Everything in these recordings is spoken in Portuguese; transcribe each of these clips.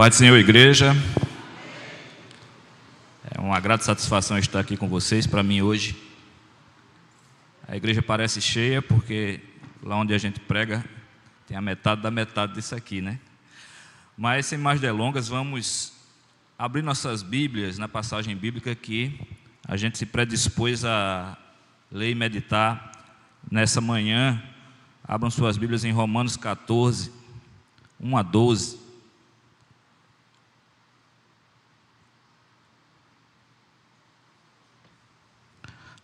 Pai do Senhor, igreja, é uma grata satisfação estar aqui com vocês. Para mim hoje, a igreja parece cheia porque lá onde a gente prega tem a metade da metade disso aqui, né? Mas sem mais delongas, vamos abrir nossas Bíblias na passagem bíblica que a gente se predispôs a ler e meditar nessa manhã. Abram suas Bíblias em Romanos 14, 1 a 12.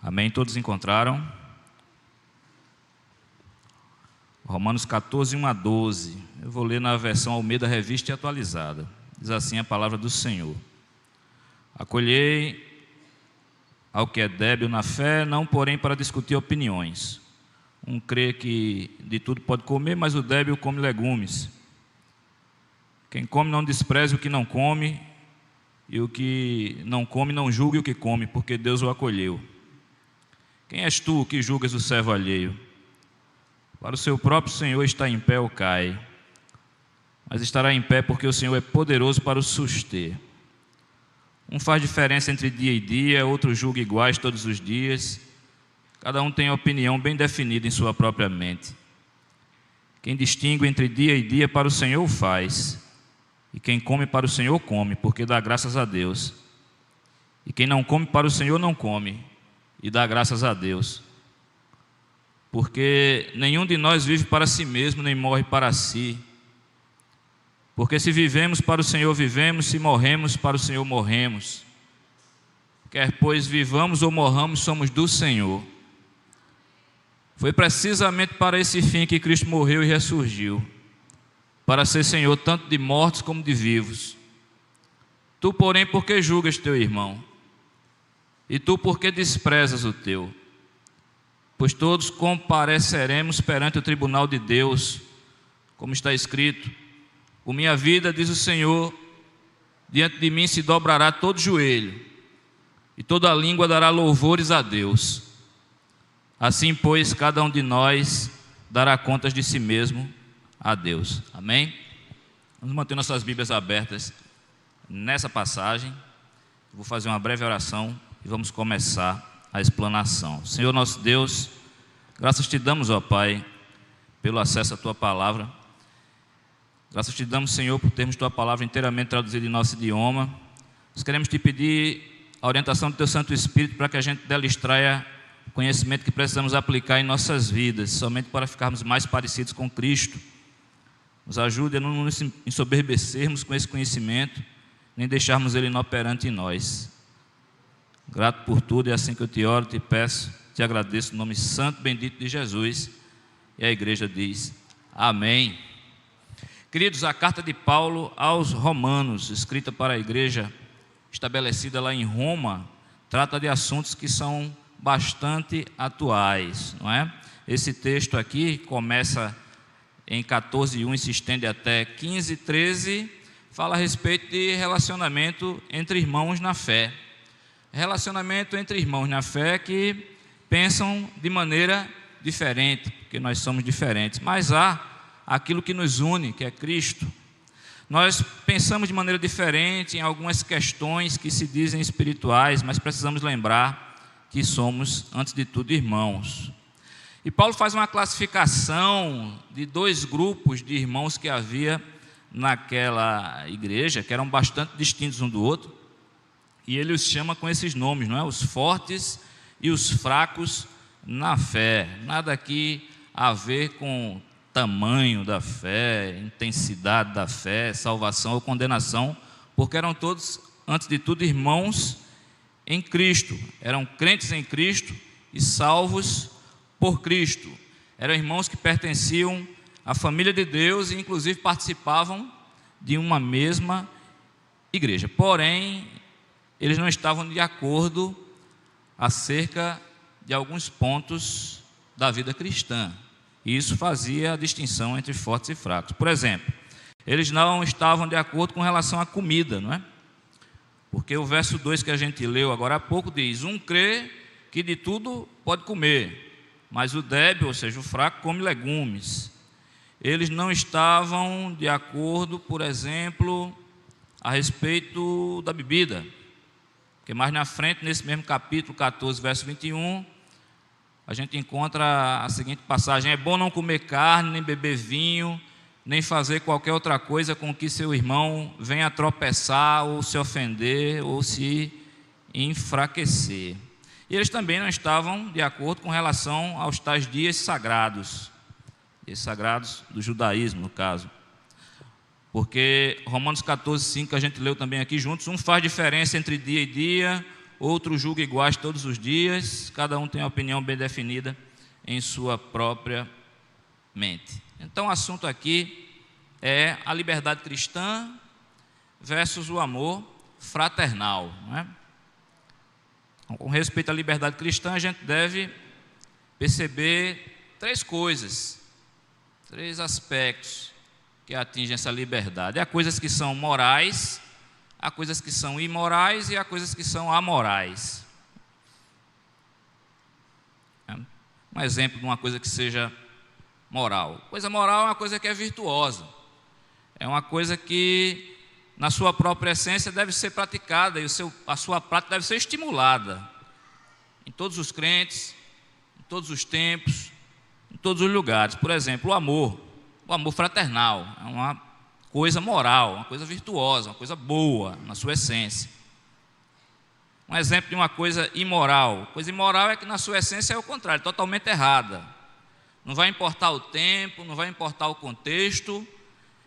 Amém? Todos encontraram? Romanos 14, 1 a 12. Eu vou ler na versão Almeida Revista e Atualizada. Diz assim a palavra do Senhor: acolhei ao que é débil na fé, não porém para discutir opiniões. Um crê que de tudo pode comer, mas o débil come legumes. Quem come não despreze o que não come, e o que não come não julgue o que come, porque Deus o acolheu. Quem és tu que julgas o servo alheio? Para o seu próprio Senhor está em pé ou cai, mas estará em pé porque o Senhor é poderoso para o suster. Um faz diferença entre dia e dia, outro julga iguais todos os dias. Cada um tem opinião bem definida em sua própria mente. Quem distingue entre dia e dia para o Senhor o faz, e quem come para o Senhor come, porque dá graças a Deus. E quem não come para o Senhor não come, e dá graças a Deus. Porque nenhum de nós vive para si mesmo, nem morre para si. Porque se vivemos para o Senhor vivemos, se morremos para o Senhor morremos. Quer pois vivamos ou morramos, somos do Senhor. Foi precisamente para esse fim que Cristo morreu e ressurgiu, para ser Senhor tanto de mortos como de vivos. Tu, porém, por que julgas teu irmão? E tu, por que desprezas o teu? Pois todos compareceremos perante o tribunal de Deus, como está escrito: por minha vida, diz o Senhor, diante de mim se dobrará todo joelho, e toda língua dará louvores a Deus. Assim, pois, cada um de nós dará contas de si mesmo a Deus. Amém? Vamos manter nossas Bíblias abertas nessa passagem. Vou fazer uma breve oração e vamos começar a explanação. Senhor nosso Deus, graças te damos, ó Pai, pelo acesso à Tua Palavra. Graças te damos, Senhor, por termos Tua Palavra inteiramente traduzida em nosso idioma. Nós queremos te pedir a orientação do Teu Santo Espírito para que a gente dela extraia o conhecimento que precisamos aplicar em nossas vidas, somente para ficarmos mais parecidos com Cristo. Nos ajude a não nos ensoberbecermos com esse conhecimento, nem deixarmos ele inoperante em nós. Grato por tudo, é assim que eu te oro, te peço, te agradeço no nome santo e bendito de Jesus. E a igreja diz amém. Queridos, a carta de Paulo aos Romanos, escrita para a igreja estabelecida lá em Roma, trata de assuntos que são bastante atuais, não é? Esse texto aqui começa em 14:1 e se estende até 15:13, fala a respeito de relacionamento entre irmãos na fé. Relacionamento entre irmãos na fé que pensam de maneira diferente, porque nós somos diferentes, mas há aquilo que nos une, que é Cristo. Nós pensamos de maneira diferente em algumas questões que se dizem espirituais, mas precisamos lembrar que somos, antes de tudo, irmãos. E Paulo faz uma classificação de dois grupos de irmãos que havia naquela igreja, que eram bastante distintos um do outro, e ele os chama com esses nomes, não é? Os fortes e os fracos na fé. Nada aqui a ver com tamanho da fé, intensidade da fé, salvação ou condenação, porque eram todos, antes de tudo, irmãos em Cristo. Eram crentes em Cristo e salvos por Cristo. Eram irmãos que pertenciam à família de Deus e inclusive participavam de uma mesma igreja. Porém, eles não estavam de acordo acerca de alguns pontos da vida cristã. E isso fazia a distinção entre fortes e fracos. Por exemplo, eles não estavam de acordo com relação à comida, não é? Porque o verso 2 que a gente leu agora há pouco diz: um crê que de tudo pode comer, mas o débil, ou seja, o fraco, come legumes. Eles não estavam de acordo, por exemplo, a respeito da bebida, porque mais na frente, nesse mesmo capítulo 14, verso 21, a gente encontra a seguinte passagem: é bom não comer carne, nem beber vinho, nem fazer qualquer outra coisa com que seu irmão venha tropeçar, ou se ofender, ou se enfraquecer. E eles também não estavam de acordo com relação aos tais dias sagrados do judaísmo, no caso. Porque Romanos 14, 5, a gente leu também aqui juntos: um faz diferença entre dia e dia, outro julga iguais todos os dias, cada um tem a opinião bem definida em sua própria mente. Então o assunto aqui é a liberdade cristã versus o amor fraternal, não é? Com respeito à liberdade cristã, a gente deve perceber três coisas, três aspectos que atingem essa liberdade. Há coisas que são morais, há coisas que são imorais e há coisas que são amorais. Um exemplo de uma coisa que seja moral. Coisa moral é uma coisa que é virtuosa, é uma coisa que na sua própria essência deve ser praticada, e a sua prática deve ser estimulada em todos os crentes, em todos os tempos, em todos os lugares. Por exemplo, o amor fraternal é uma coisa moral, uma coisa virtuosa, uma coisa boa na sua essência. Um exemplo de uma coisa imoral: coisa imoral é que na sua essência é o contrário, totalmente errada. Não vai importar o tempo, não vai importar o contexto.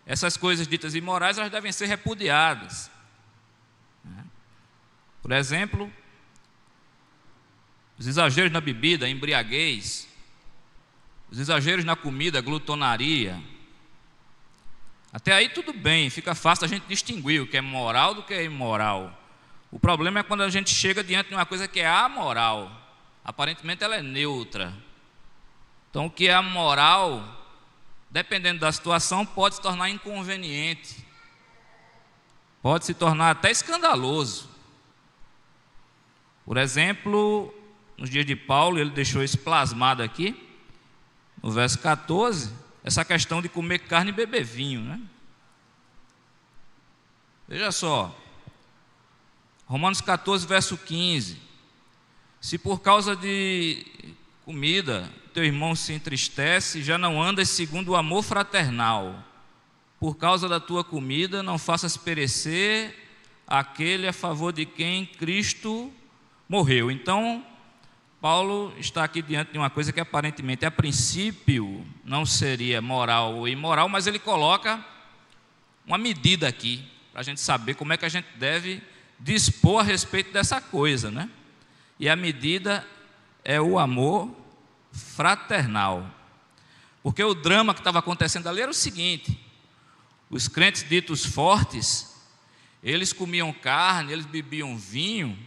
Essas coisas ditas imorais, elas devem ser repudiadas. Por exemplo, os exageros na bebida, a embriaguez, os exageros na comida, a glutonaria. Até aí tudo bem, fica fácil a gente distinguir o que é moral do que é imoral. O problema é quando a gente chega diante de uma coisa que é amoral. Aparentemente ela é neutra. Então o que é amoral, dependendo da situação, pode se tornar inconveniente, pode se tornar até escandaloso. Por exemplo, nos dias de Paulo, ele deixou isso plasmado aqui, no verso 14, essa questão de comer carne e beber vinho, né? Veja só, Romanos 14, verso 15: se por causa de comida teu irmão se entristece, já não andas segundo o amor fraternal. Por causa da tua comida não faças perecer aquele a favor de quem Cristo morreu. Então, Paulo está aqui diante de uma coisa que aparentemente, a princípio, não seria moral ou imoral, mas ele coloca uma medida aqui, para a gente saber como é que a gente deve dispor a respeito dessa coisa, né? E a medida é o amor fraternal. Porque o drama que estava acontecendo ali era o seguinte: os crentes ditos fortes, eles comiam carne, eles bebiam vinho,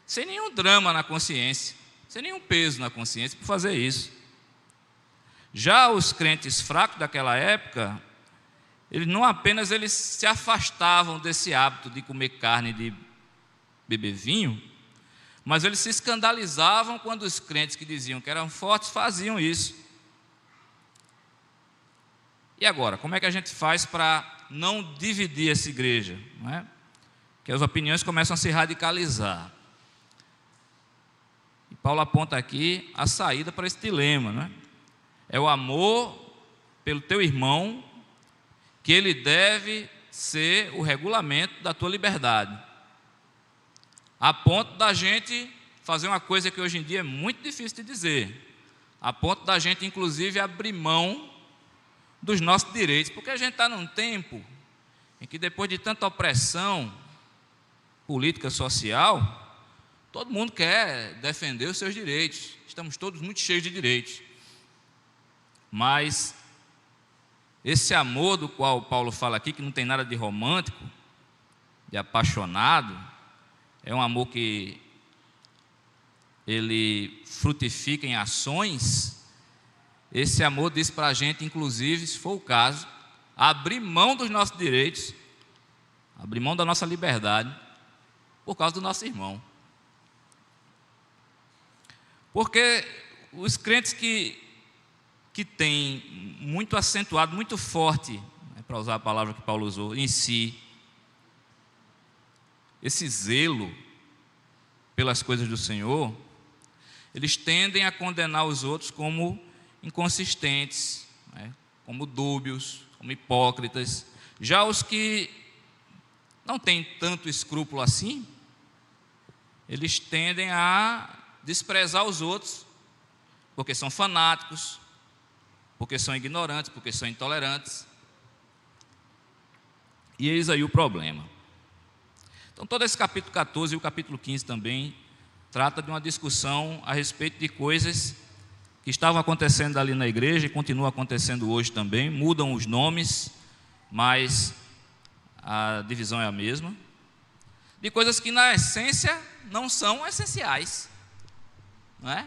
sem nenhum drama na consciência, sem nenhum peso na consciência por fazer isso. Já os crentes fracos daquela época, eles não apenas se afastavam desse hábito de comer carne e de beber vinho, mas eles se escandalizavam quando os crentes que diziam que eram fortes faziam isso. E agora, como é que a gente faz para não dividir essa igreja, não é? Que as opiniões começam a se radicalizar. E Paulo aponta aqui a saída para esse dilema, não é? É o amor pelo teu irmão, que ele deve ser o regulamento da tua liberdade, a ponto da gente fazer uma coisa que hoje em dia é muito difícil de dizer, a ponto da gente inclusive abrir mão dos nossos direitos, porque a gente está num tempo em que, depois de tanta opressão política, social, todo mundo quer defender os seus direitos, estamos todos muito cheios de direitos, mas esse amor do qual Paulo fala aqui, que não tem nada de romântico, de apaixonado, é um amor que ele frutifica em ações. Esse amor diz para a gente, inclusive, se for o caso, abrir mão dos nossos direitos, abrir mão da nossa liberdade, por causa do nosso irmão. Porque os crentes que têm muito acentuado, muito forte, para usar a palavra que Paulo usou, em si, esse zelo pelas coisas do Senhor, eles tendem a condenar os outros como inconsistentes, né? Como dúbios, como hipócritas. Já os que não têm tanto escrúpulo assim, eles tendem a desprezar os outros, porque são fanáticos, porque são ignorantes, porque são intolerantes. E eis aí o problema. Então, todo esse capítulo 14 e o capítulo 15 também trata de uma discussão a respeito de coisas que estavam acontecendo ali na igreja e continuam acontecendo hoje também. Mudam os nomes, mas a divisão é a mesma. De coisas que na essência não são essenciais, não é?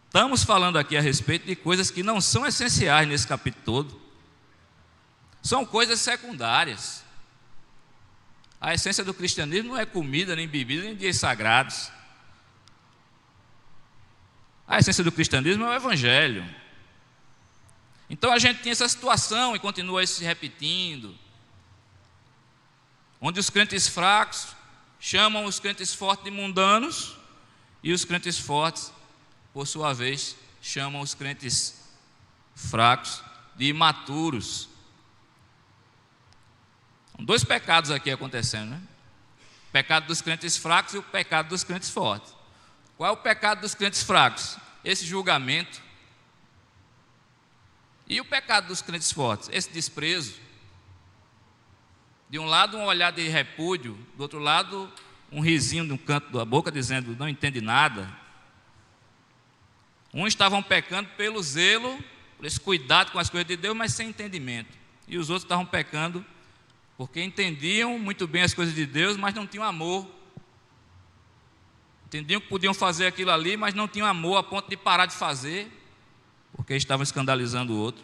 Estamos falando aqui a respeito de coisas que não são essenciais nesse capítulo todo. São coisas secundárias. A essência do cristianismo não é comida, nem bebida, nem dias sagrados. A essência do cristianismo é o evangelho. Então a gente tinha essa situação e continua isso se repetindo, onde os crentes fracos chamam os crentes fortes de mundanos e os crentes fortes, por sua vez, chamam os crentes fracos de imaturos. São dois pecados aqui acontecendo, né? O pecado dos crentes fracos e o pecado dos crentes fortes. Qual é o pecado dos crentes fracos? Esse julgamento. E o pecado dos crentes fortes? Esse desprezo. De um lado um olhar de repúdio, do outro lado um risinho no canto da boca dizendo não entende nada. Uns estavam pecando pelo zelo, por esse cuidado com as coisas de Deus, mas sem entendimento. E os outros estavam pecando porque entendiam muito bem as coisas de Deus, mas não tinham amor. Entendiam que podiam fazer aquilo ali, mas não tinham amor a ponto de parar de fazer, porque estavam escandalizando o outro.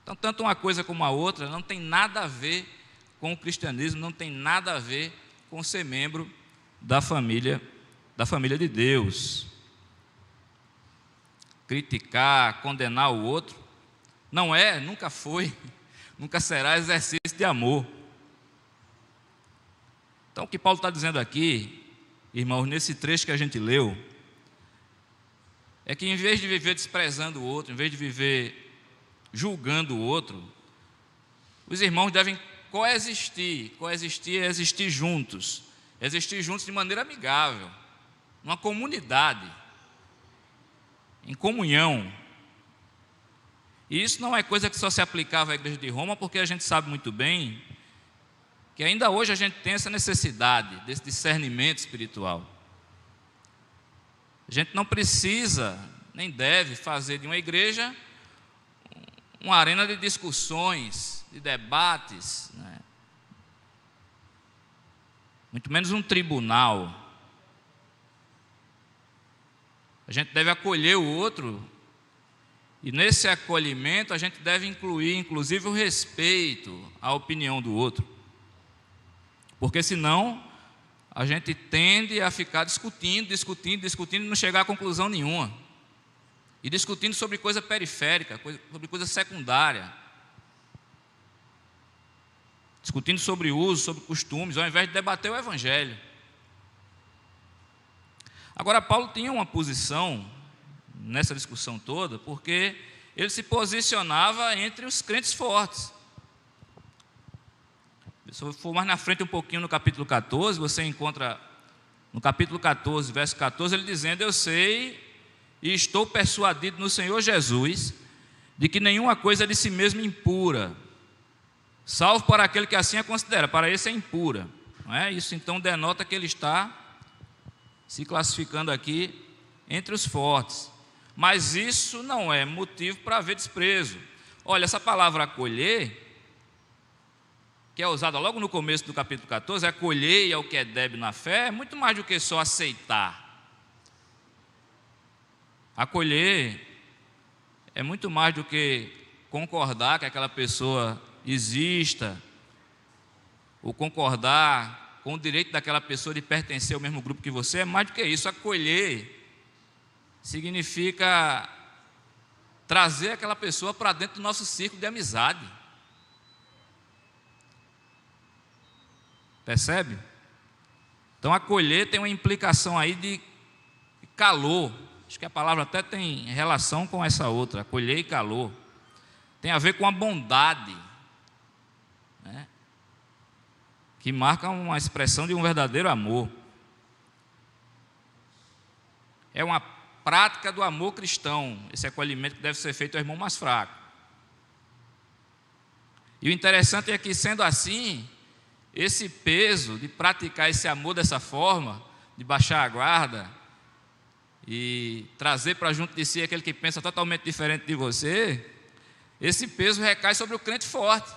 Então, tanto uma coisa como a outra não tem nada a ver com o cristianismo, não tem nada a ver com ser membro da família de Deus. Criticar, condenar o outro, não é, nunca foi, nunca será exercício de amor. Então, o que Paulo está dizendo aqui, irmãos, nesse trecho que a gente leu, é que em vez de viver desprezando o outro, em vez de viver julgando o outro, os irmãos devem coexistir. Coexistir é existir juntos de maneira amigável, numa comunidade, em comunhão. E isso não é coisa que só se aplicava à igreja de Roma, porque a gente sabe muito bem que ainda hoje a gente tem essa necessidade desse discernimento espiritual. A gente não precisa, nem deve fazer de uma igreja uma arena de discussões, de debates, né? Muito menos um tribunal. A gente deve acolher o outro, e nesse acolhimento a gente deve incluir, inclusive, o respeito à opinião do outro. Porque senão a gente tende a ficar discutindo e não chegar a conclusão nenhuma. E discutindo sobre coisa periférica, sobre coisa secundária. Discutindo sobre uso, sobre costumes, ao invés de debater o evangelho. Agora, Paulo tinha uma posição nessa discussão toda, porque ele se posicionava entre os crentes fortes. Se eu for mais na frente um pouquinho no capítulo 14, você encontra no capítulo 14, verso 14, ele dizendo: eu sei e estou persuadido no Senhor Jesus de que nenhuma coisa é de si mesmo impura, salvo para aquele que assim a considera, para esse é impura. Não é? Isso então denota que ele está se classificando aqui entre os fortes. Mas isso não é motivo para haver desprezo. Olha, essa palavra acolher, que é usada logo no começo do capítulo 14, acolher ao que é débil na fé, é muito mais do que só aceitar. Acolher é muito mais do que concordar que aquela pessoa exista, ou concordar com o direito daquela pessoa de pertencer ao mesmo grupo que você. É mais do que isso. Acolher significa trazer aquela pessoa para dentro do nosso círculo de amizade. Percebe? Então, acolher tem uma implicação aí de calor. Acho que a palavra até tem relação com essa outra, acolher e calor. Tem a ver com a bondade, né? Que marca uma expressão de um verdadeiro amor. É uma prática do amor cristão, esse acolhimento que deve ser feito ao irmão mais fraco. E o interessante é que, sendo assim, esse peso de praticar esse amor dessa forma, de baixar a guarda e trazer para junto de si aquele que pensa totalmente diferente de você, esse peso recai sobre o crente forte,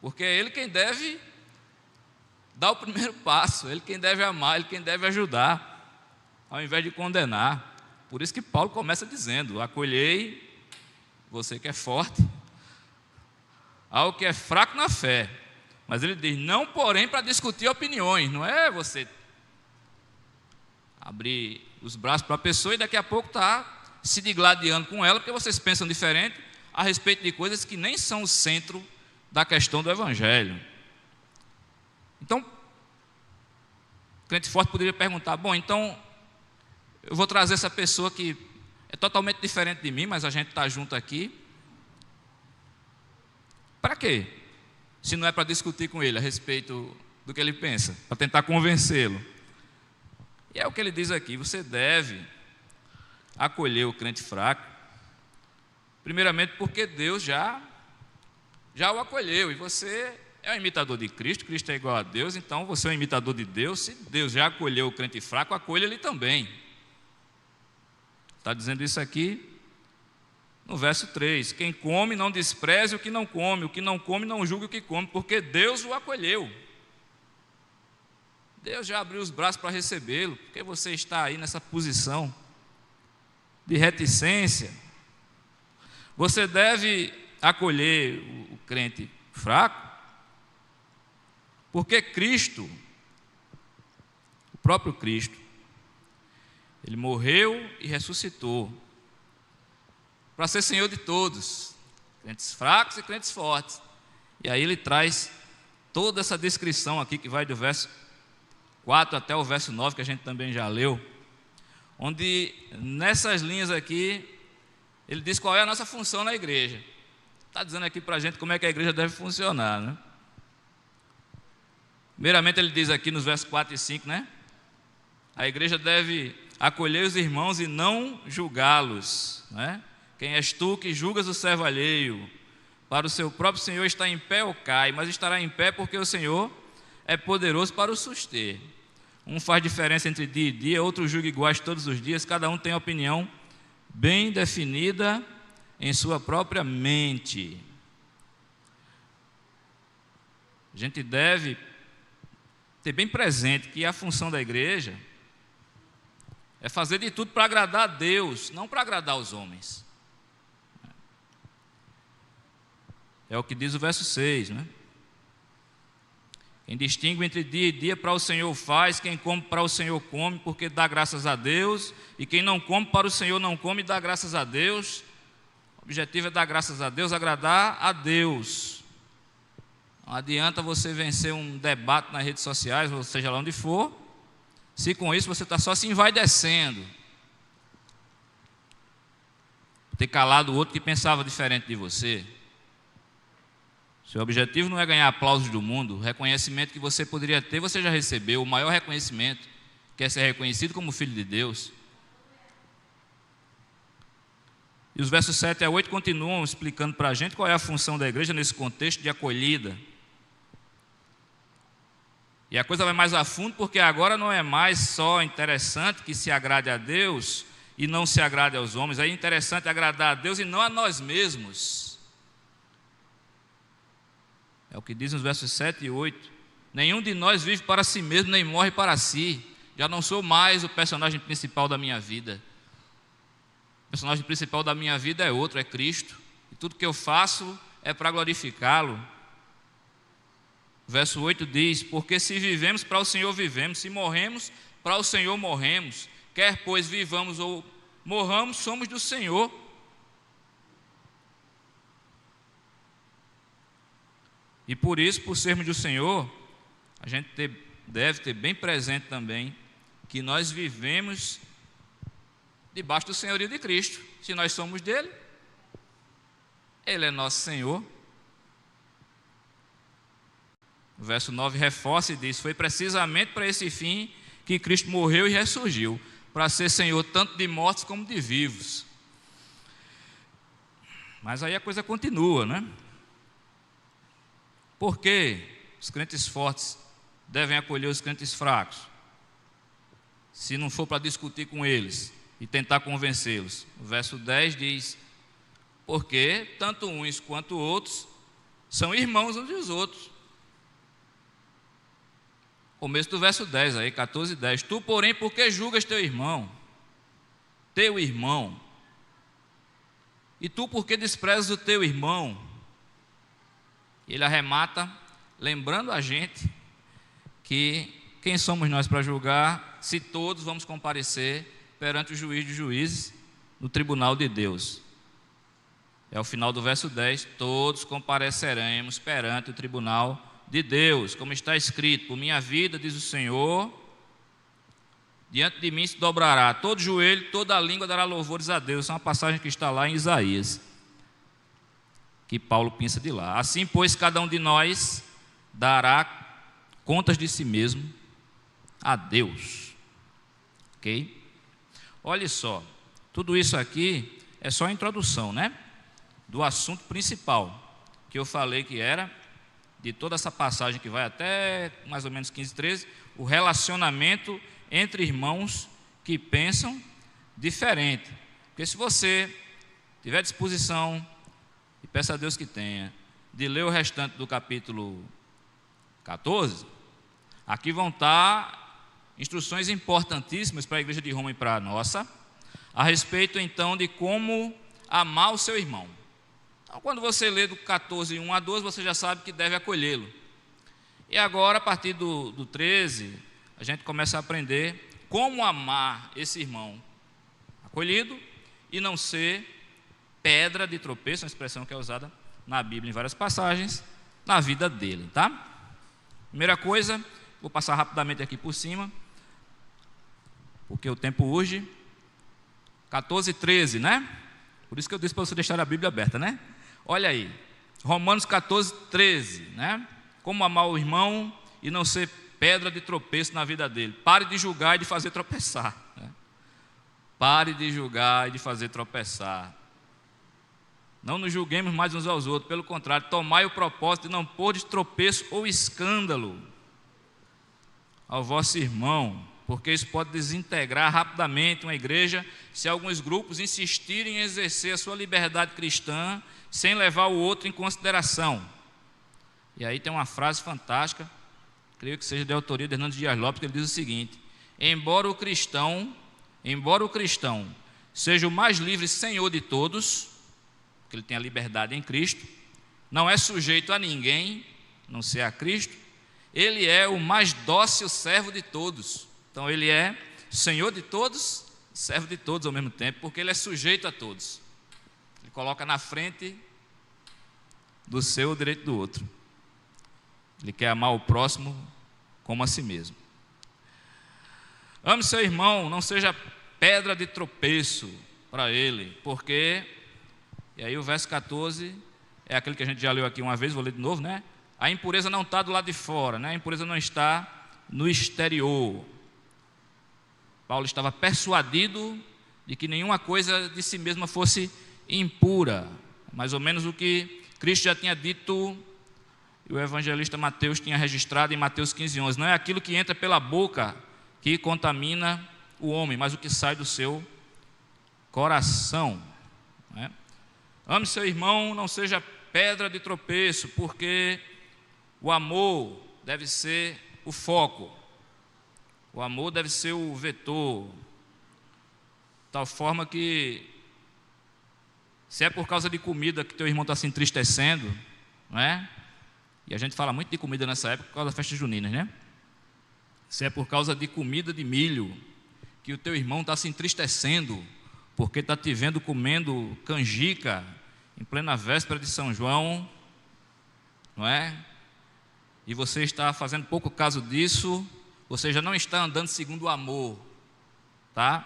porque é ele quem deve dar o primeiro passo, ele quem deve amar, ele quem deve ajudar, ao invés de condenar. Por isso que Paulo começa dizendo: acolhei você que é forte, ao que é fraco na fé. Mas ele diz: não, porém, para discutir opiniões. Não é você abrir os braços para a pessoa e daqui a pouco está se digladiando com ela, porque vocês pensam diferente a respeito de coisas que nem são o centro da questão do Evangelho. Então, o crente forte poderia perguntar: bom, então eu vou trazer essa pessoa que é totalmente diferente de mim, mas a gente está junto aqui. Para quê? Se não é para discutir com ele a respeito do que ele pensa, para tentar convencê-lo. E é o que ele diz aqui: você deve acolher o crente fraco, primeiramente porque Deus já o acolheu, e você é um imitador de Cristo, Cristo é igual a Deus, então você é um imitador de Deus. Se Deus já acolheu o crente fraco, acolha ele também. Está dizendo isso aqui no verso 3: quem come não despreze o que não come não julgue o que come, porque Deus o acolheu. Deus já abriu os braços para recebê-lo. Porque você está aí nessa posição de reticência? Você deve acolher o crente fraco, porque Cristo, o próprio Cristo, ele morreu e ressuscitou para ser Senhor de todos, crentes fracos e crentes fortes. E aí ele traz toda essa descrição aqui, que vai do verso 4 até o verso 9, que a gente também já leu, onde nessas linhas aqui ele diz qual é a nossa função na igreja. Está dizendo aqui para a gente como é que a igreja deve funcionar, né? Primeiramente ele diz aqui nos versos 4 e 5, né? A igreja deve acolher os irmãos e não julgá-los, né? Quem és tu que julgas o servo alheio? Para o seu próprio Senhor está em pé ou cai, mas estará em pé porque o Senhor é poderoso para o suster. Um faz diferença entre dia e dia, outro julga iguais todos os dias, cada um tem opinião bem definida em sua própria mente. A gente deve ter bem presente que a função da igreja é fazer de tudo para agradar a Deus, não para agradar os homens. É o que diz o verso 6, né? Quem distingue entre dia e dia para o Senhor faz, quem come para o Senhor come, porque dá graças a Deus, e quem não come para o Senhor não come e dá graças a Deus. O objetivo é dar graças a Deus, agradar a Deus. Não adianta você vencer um debate nas redes sociais, ou seja lá onde for, se com isso você está só se envaidecendo, ter calado o outro que pensava diferente de você. Seu objetivo não é ganhar aplausos do mundo. O reconhecimento que você poderia ter, você já recebeu. O maior reconhecimento, que é ser reconhecido como filho de Deus. E os versos 7 a 8 continuam explicando para a gente qual é a função da igreja nesse contexto de acolhida. E a coisa vai mais a fundo, porque agora não é mais só interessante que se agrade a Deus e não se agrade aos homens. É interessante agradar a Deus e não a nós mesmos. É o que diz nos versos 7 e 8. Nenhum de nós vive para si mesmo, nem morre para si. Já não sou mais o personagem principal da minha vida. O personagem principal da minha vida é outro, é Cristo. E tudo que eu faço é para glorificá-lo. Verso 8 diz: porque se vivemos, para o Senhor vivemos, se morremos, para o Senhor morremos. Quer pois vivamos ou morramos, somos do Senhor. E por isso, por sermos do Senhor, a gente deve ter bem presente também que nós vivemos debaixo do senhorio de Cristo. Se nós somos dele, ele é nosso Senhor. O verso 9 reforça e diz: foi precisamente para esse fim que Cristo morreu e ressurgiu, para ser Senhor tanto de mortos como de vivos. Mas aí a coisa continua, né? Por que os crentes fortes devem acolher os crentes fracos, se não for para discutir com eles e tentar convencê-los? O verso 10 diz: porque tanto uns quanto outros são irmãos uns dos outros. Começo do verso 10 aí, 14 e 10. Tu, porém, por que julgas teu irmão? Teu irmão. E tu, por que desprezas o teu irmão? Ele arremata, lembrando a gente que quem somos nós para julgar, se todos vamos comparecer perante o juiz de juízes, no tribunal de Deus. É o final do verso 10, todos compareceremos perante o tribunal de Deus, como está escrito: por minha vida, diz o Senhor, diante de mim se dobrará todo joelho, toda a língua dará louvores a Deus. É uma passagem que está lá em Isaías, que Paulo pensa de lá. Assim, pois, cada um de nós dará contas de si mesmo a Deus. Ok? Olha só, tudo isso aqui é só a introdução, né? Do assunto principal, que eu falei que era, de toda essa passagem que vai até mais ou menos 15, 13, o relacionamento entre irmãos que pensam diferente. Porque se você tiver disposição, e peça a Deus que tenha, de ler o restante do capítulo 14, aqui vão estar instruções importantíssimas para a igreja de Roma e para a nossa, a respeito então de como amar o seu irmão. Então, quando você lê do 14, 1 a 12, você já sabe que deve acolhê-lo. E agora, a partir do 13, a gente começa a aprender como amar esse irmão acolhido e não ser pedra de tropeço, uma expressão que é usada na Bíblia em várias passagens, na vida dele, tá? Primeira coisa, vou passar rapidamente aqui por cima, porque o tempo urge. 14 e 13, né? Por isso que eu disse para você deixar a Bíblia aberta, né? Olha aí, Romanos 14, 13, né? Como amar o irmão e não ser pedra de tropeço na vida dele. Pare de julgar e de fazer tropeçar, né? Pare de julgar e de fazer tropeçar. Não nos julguemos mais uns aos outros, pelo contrário, tomai o propósito de não pôr de tropeço ou escândalo ao vosso irmão, porque isso pode desintegrar rapidamente uma igreja se alguns grupos insistirem em exercer a sua liberdade cristã sem levar o outro em consideração. E aí tem uma frase fantástica, creio que seja de autoria de Hernando Dias Lopes, que ele diz o seguinte: embora o cristão seja o mais livre senhor de todos, porque ele tem a liberdade em Cristo, não é sujeito a ninguém, não ser a Cristo, ele é o mais dócil servo de todos. Então ele é senhor de todos, servo de todos ao mesmo tempo, porque ele é sujeito a todos. Ele coloca na frente do seu o direito do outro. Ele quer amar o próximo como a si mesmo. Ame seu irmão, não seja pedra de tropeço para ele, porque, e aí o verso 14 é aquele que a gente já leu aqui uma vez, vou ler de novo, né? A impureza não está do lado de fora, né? A impureza não está no exterior. Paulo estava persuadido de que nenhuma coisa de si mesma fosse impura, mais ou menos o que Cristo já tinha dito e o evangelista Mateus tinha registrado em Mateus 15:11. Não é aquilo que entra pela boca que contamina o homem, mas o que sai do seu coração, né? Ame seu irmão, não seja pedra de tropeço, porque o amor deve ser o foco, o amor deve ser o vetor, de tal forma que, se é por causa de comida que teu irmão está se entristecendo, não é? E a gente fala muito de comida nessa época por causa da festa junina, né? Se é por causa de comida de milho que o teu irmão está se entristecendo, porque está te vendo comendo canjica em plena véspera de São João, não é? e você está fazendo pouco caso disso, você já não está andando segundo o amor, tá?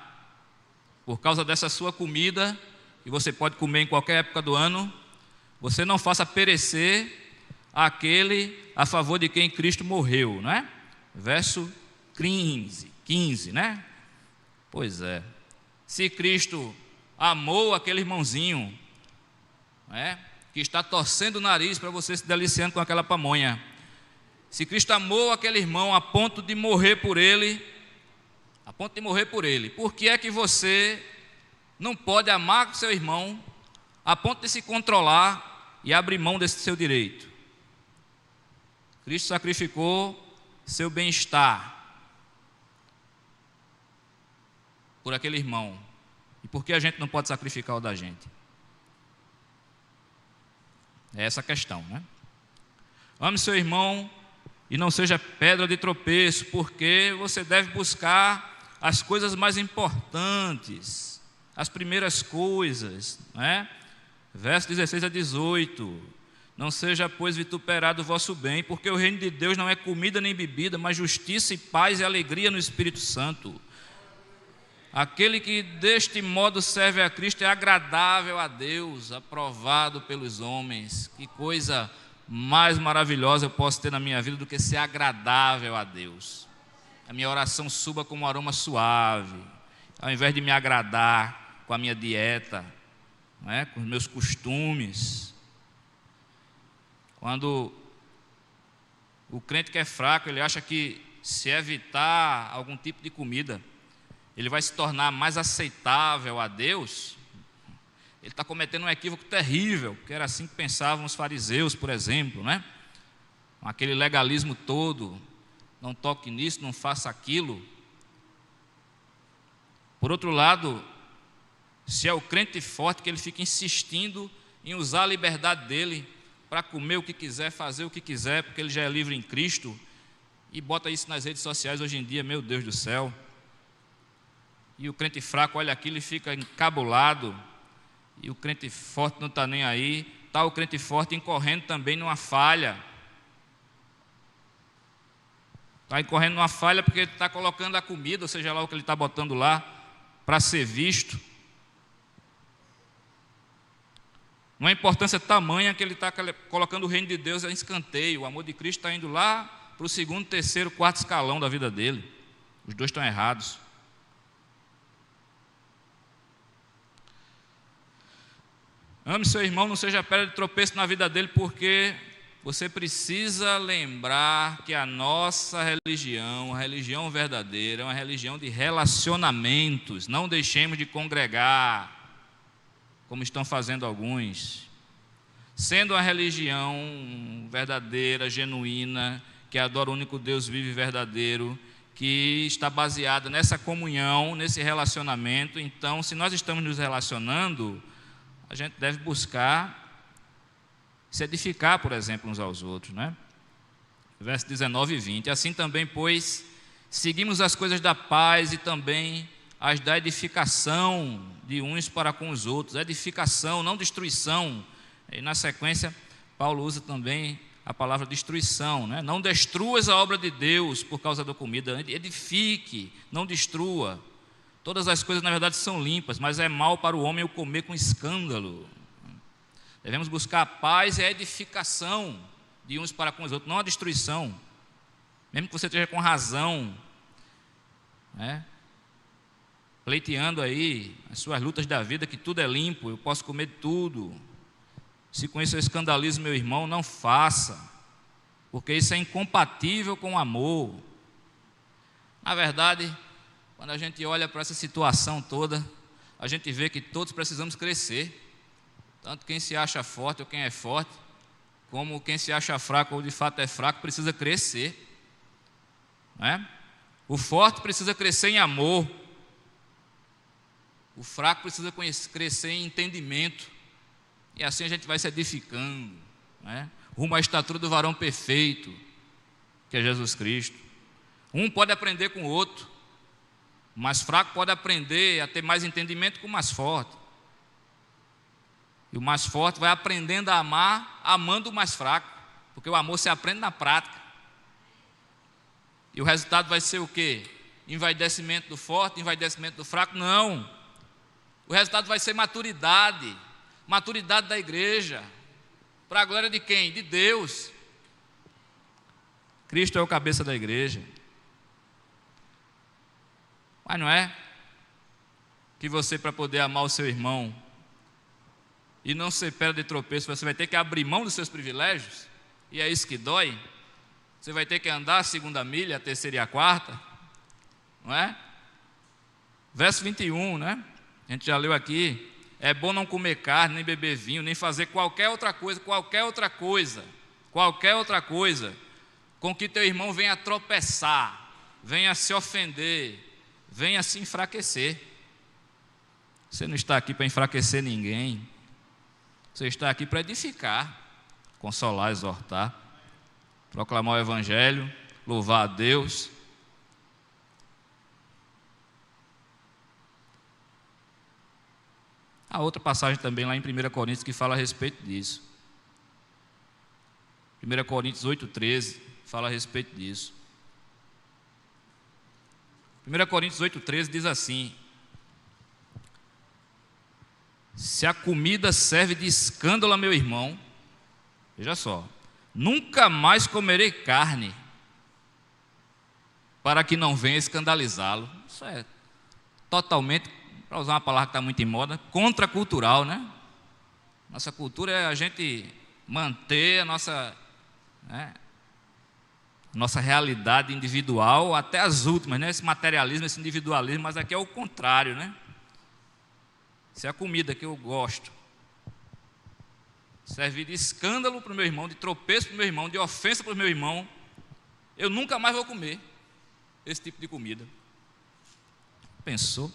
Por causa dessa sua comida, que você pode comer em qualquer época do ano, você não faça perecer aquele a favor de quem Cristo morreu, não é? Verso 15, né? Pois é. Se Cristo amou aquele irmãozinho, né, que está torcendo o nariz para você se deliciando com aquela pamonha, se Cristo amou aquele irmão a ponto de morrer por ele, por que é que você não pode amar o seu irmão a ponto de se controlar e abrir mão desse seu direito? Cristo sacrificou seu bem-estar por aquele irmão. E por que a gente não pode sacrificar o da gente? É essa a questão, né? Ame seu irmão e não seja pedra de tropeço, porque você deve buscar as coisas mais importantes, as primeiras coisas, né? Versos 16 a 18. Não seja, pois, vituperado o vosso bem, porque o reino de Deus não é comida nem bebida, mas justiça e paz e alegria no Espírito Santo. Aquele que deste modo serve a Cristo é agradável a Deus, aprovado pelos homens. Que coisa mais maravilhosa eu posso ter na minha vida do que ser agradável a Deus. A minha oração suba como um aroma suave, ao invés de me agradar com a minha dieta, né, com os meus costumes. Quando o crente que é fraco, ele acha que se evitar algum tipo de comida, ele vai se tornar mais aceitável a Deus. Ele está cometendo um equívoco terrível, porque era assim que pensavam os fariseus, por exemplo, né? Com aquele legalismo todo, não toque nisso, não faça aquilo. Por outro lado, se é o crente forte que ele fica insistindo em usar a liberdade dele para comer o que quiser, fazer o que quiser, porque ele já é livre em Cristo, e bota isso nas redes sociais hoje em dia, meu Deus do céu. E o crente fraco olha aquilo e fica encabulado, e o crente forte não está nem aí. Está o crente forte incorrendo também numa falha. Está incorrendo numa falha porque está colocando a comida, ou seja lá o que ele está botando lá, para ser visto. Uma importância tamanha que ele está colocando o reino de Deus em escanteio. O amor de Cristo está indo lá para o segundo, terceiro, quarto escalão da vida dele. Os dois estão errados. Ame seu irmão, não seja pedra de tropeço na vida dele, porque você precisa lembrar que a nossa religião, a religião verdadeira, é uma religião de relacionamentos. Não deixemos de congregar, como estão fazendo alguns. Sendo uma religião verdadeira, genuína, que adora o único Deus vivo e verdadeiro, que está baseada nessa comunhão, nesse relacionamento. Então, se nós estamos nos relacionando, a gente deve buscar se edificar, por exemplo, uns aos outros, né? Versos 19 e 20. Assim também, pois, seguimos as coisas da paz e também as da edificação de uns para com os outros. Edificação, não destruição. E na sequência, Paulo usa também a palavra destruição, né? Não destruas a obra de Deus por causa da comida. Edifique, não destrua. Todas as coisas, na verdade, são limpas, mas é mal para o homem o comer com escândalo. Devemos buscar a paz e a edificação de uns para com os outros, não a destruição. Mesmo que você esteja com razão, né, pleiteando aí as suas lutas da vida, que tudo é limpo, eu posso comer tudo. Se com isso eu escandalizo meu irmão, não faça, porque isso é incompatível com o amor. Na verdade, quando a gente olha para essa situação toda, a gente vê que todos precisamos crescer. Tanto quem se acha forte ou quem é forte, como quem se acha fraco ou de fato é fraco, precisa crescer, né? O forte precisa crescer em amor. O fraco precisa crescer em entendimento. E assim a gente vai se edificando, né? Rumo à estatura do varão perfeito, que é Jesus Cristo. Um pode aprender com o outro. O mais fraco pode aprender a ter mais entendimento com o mais forte. E o mais forte vai aprendendo a amar, amando o mais fraco. Porque o amor se aprende na prática. E o resultado vai ser o quê? Envaidecimento do forte, envaidecimento do fraco? Não. O resultado vai ser maturidade. Maturidade da igreja. Para a glória de quem? De Deus. Cristo é o cabeça da igreja. Mas não é que você, para poder amar o seu irmão e não ser pedra de tropeço, você vai ter que abrir mão dos seus privilégios? E é isso que dói? Você vai ter que andar a segunda milha, a terceira e a quarta? Não é? Verso 21, né? A gente já leu aqui. É bom não comer carne, nem beber vinho, nem fazer qualquer outra coisa com que teu irmão venha tropeçar, venha se ofender, venha se enfraquecer. Você não está aqui para enfraquecer ninguém. Você está aqui para edificar, consolar, exortar, proclamar o Evangelho, louvar a Deus. Há outra passagem também lá em 1 Coríntios que fala a respeito disso. 1 Coríntios 8,13 fala a respeito disso. 1 Coríntios 8,13 diz assim: se a comida serve de escândalo a meu irmão, veja só, nunca mais comerei carne, para que não venha escandalizá-lo. Isso é totalmente, para usar uma palavra que está muito em moda, contracultural, né? Nossa cultura é a gente manter a nossa realidade individual até as últimas, né? Esse materialismo, esse individualismo, mas aqui é o contrário, né? Se é a comida que eu gosto servir de escândalo para o meu irmão, de tropeço para o meu irmão, de ofensa para o meu irmão, eu nunca mais vou comer esse tipo de comida. Pensou?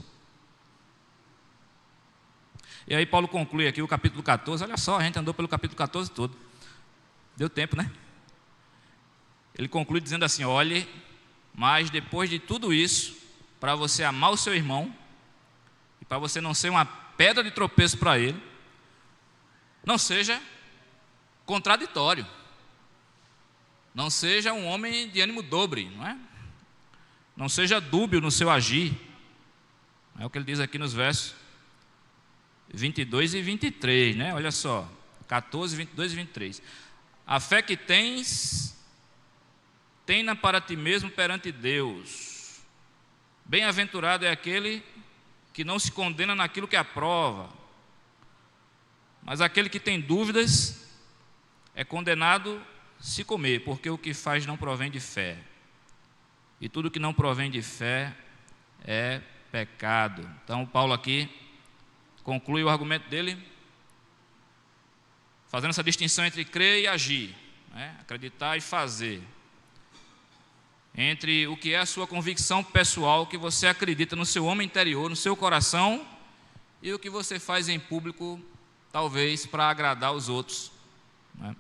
E aí Paulo conclui aqui o capítulo 14, olha só, a gente andou pelo capítulo 14 todo. Deu tempo, né? Ele conclui dizendo assim: olhe, mas depois de tudo isso, para você amar o seu irmão, e para você não ser uma pedra de tropeço para ele, não seja contraditório, não seja um homem de ânimo dobre, não é? Não seja dúbio no seu agir. É o que ele diz aqui nos versos 22 e 23, né? Olha só, 14, 22 e 23. A fé que tens, tenha para ti mesmo perante Deus. Bem-aventurado é aquele que não se condena naquilo que aprova, mas aquele que tem dúvidas é condenado se comer, porque o que faz não provém de fé. E tudo que não provém de fé é pecado. Então Paulo aqui conclui o argumento dele fazendo essa distinção entre crer e agir, né? Acreditar e fazer, entre o que é a sua convicção pessoal, que você acredita no seu homem interior, no seu coração, e o que você faz em público, talvez para agradar os outros, né?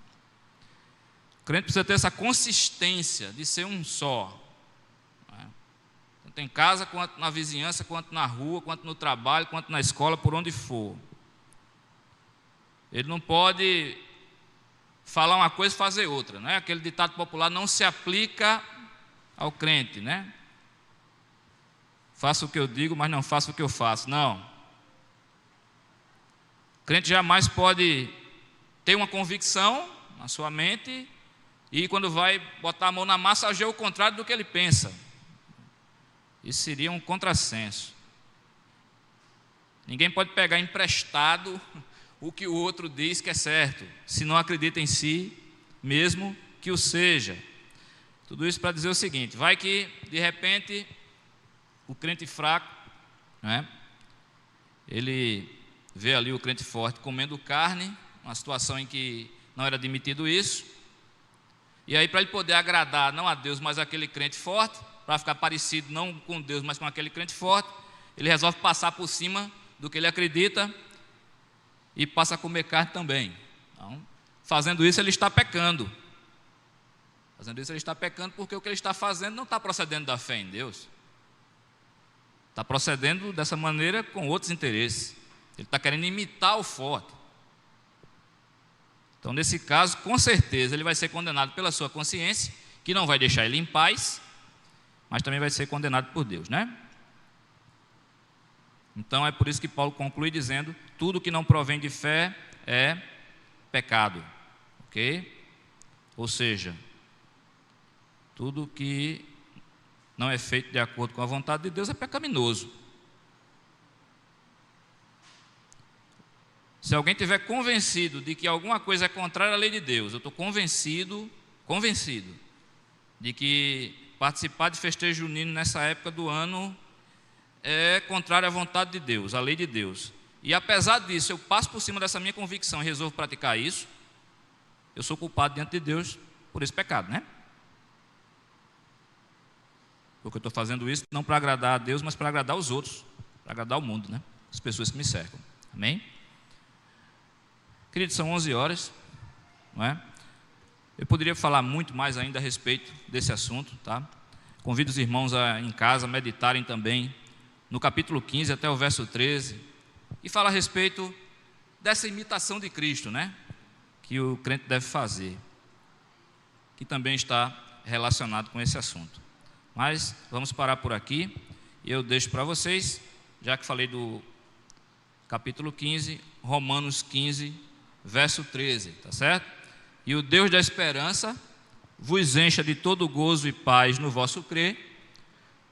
O crente precisa ter essa consistência de ser um só, né? Tanto em casa, quanto na vizinhança, quanto na rua, quanto no trabalho, quanto na escola, por onde for. Ele não pode falar uma coisa e fazer outra, né? Aquele ditado popular não se aplica ao crente, né? Faça o que eu digo, mas não faça o que eu faço. Não. O crente jamais pode ter uma convicção na sua mente e quando vai botar a mão na massa agir o contrário do que ele pensa. Isso seria um contrassenso. Ninguém pode pegar emprestado o que o outro diz que é certo, se não acredita em si, mesmo que o seja. Tudo isso para dizer o seguinte: vai que de repente o crente fraco, né, ele vê ali o crente forte comendo carne, uma situação em que não era admitido isso, e aí para ele poder agradar não a Deus, mas aquele crente forte, para ficar parecido não com Deus, mas com aquele crente forte, ele resolve passar por cima do que ele acredita e passa a comer carne também. Então, fazendo isso ele está pecando. Fazendo isso ele está pecando porque o que ele está fazendo não está procedendo da fé em Deus. Está procedendo dessa maneira com outros interesses. Ele está querendo imitar o forte. Então, nesse caso, com certeza, ele vai ser condenado pela sua consciência, que não vai deixar ele em paz, mas também vai ser condenado por Deus, né? Então é por isso que Paulo conclui dizendo: tudo que não provém de fé é pecado, ok? Ou seja, tudo que não é feito de acordo com a vontade de Deus é pecaminoso. Se alguém estiver convencido de que alguma coisa é contrária à lei de Deus, eu estou convencido de que participar de festejo junino nessa época do ano é contrário à vontade de Deus, à lei de Deus, e apesar disso eu passo por cima dessa minha convicção e resolvo praticar isso, eu sou culpado diante de Deus por esse pecado, né? Porque eu estou fazendo isso não para agradar a Deus, mas para agradar os outros, para agradar o mundo, né? As pessoas que me cercam, amém? Queridos, são 11 horas, não é? Eu poderia falar muito mais ainda a respeito desse assunto, tá? Convido os irmãos em casa a meditarem também no capítulo 15 até o verso 13, e fala a respeito dessa imitação de Cristo, né? Que o crente deve fazer, que também está relacionado com esse assunto. Mas vamos parar por aqui, e eu deixo para vocês, já que falei do capítulo 15, Romanos 15, verso 13, tá certo? E o Deus da esperança vos encha de todo gozo e paz no vosso crer,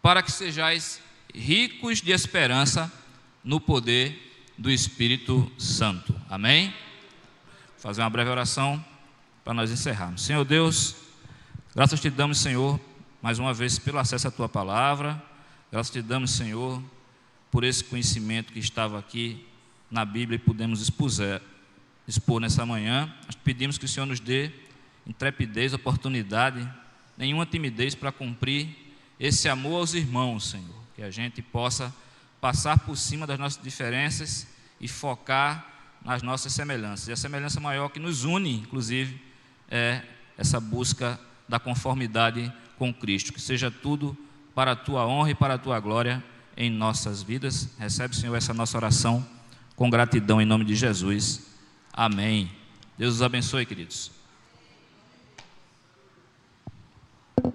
para que sejais ricos de esperança no poder do Espírito Santo. Amém? Vou fazer uma breve oração para nós encerrarmos. Senhor Deus, graças te damos, Senhor, mais uma vez pelo acesso à tua palavra. Graças te damos, Senhor, por esse conhecimento que estava aqui na Bíblia e pudemos expor nessa manhã. Nós pedimos que o Senhor nos dê intrepidez, oportunidade, nenhuma timidez para cumprir esse amor aos irmãos, Senhor. Que a gente possa passar por cima das nossas diferenças e focar nas nossas semelhanças. E a semelhança maior que nos une, inclusive, é essa busca da conformidade com Cristo. Que seja tudo para a tua honra e para a tua glória em nossas vidas. Recebe, Senhor, essa nossa oração com gratidão em nome de Jesus. Amém. Deus os abençoe, queridos.